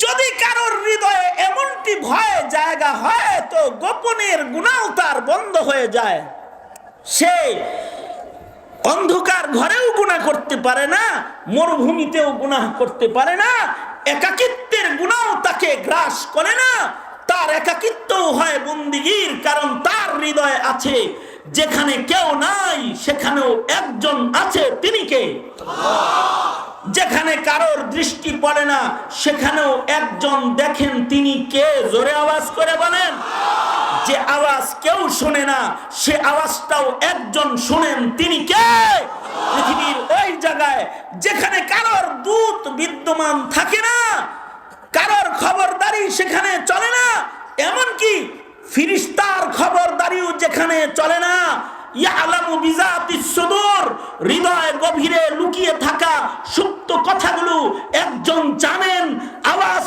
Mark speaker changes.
Speaker 1: যদি কারোর হৃদয়ে এমনটি ভয় জায়গা হয় তো গোপনের গুনাহ তার বন্ধ হয়ে যায়। সে অন্ধকার ঘরেও গুনাহ করতে পারে না, মরুভূমিতেও গুনাহ করতে পারে না, একাকিত্বের গুনাহ তাকে গ্রাস করে না। তার একাকিত্বও হয় বন্দিগির, কারণ তার হৃদয়ে আছে যেখানে কেউ নাই সেখানেও একজন আছে, তিনি কে? যেখানে কারোর দৃষ্টি পড়ে না সেখানেও একজন দেখেন, তিনি কে? জোরে আওয়াজ করে বলেন। যে আওয়াজ কেউ শোনে না সে আওয়াজটাও একজন শুনেন, তিনি কে? পৃথিবীর ওই জায়গায় যেখানে কারোর দূত বিদ্যমান থাকে না, কারোর খবরদারি সেখানে চলে না, এমনকি ফিরিস্তার খবরদারিও যেখানে চলে না, ইয়ালামু বিজাতিস সুদূর, হৃদয় গভীরে লুকিয়ে থাকা সুপ্ত কথাগুলো একজন জানেন, আওয়াজ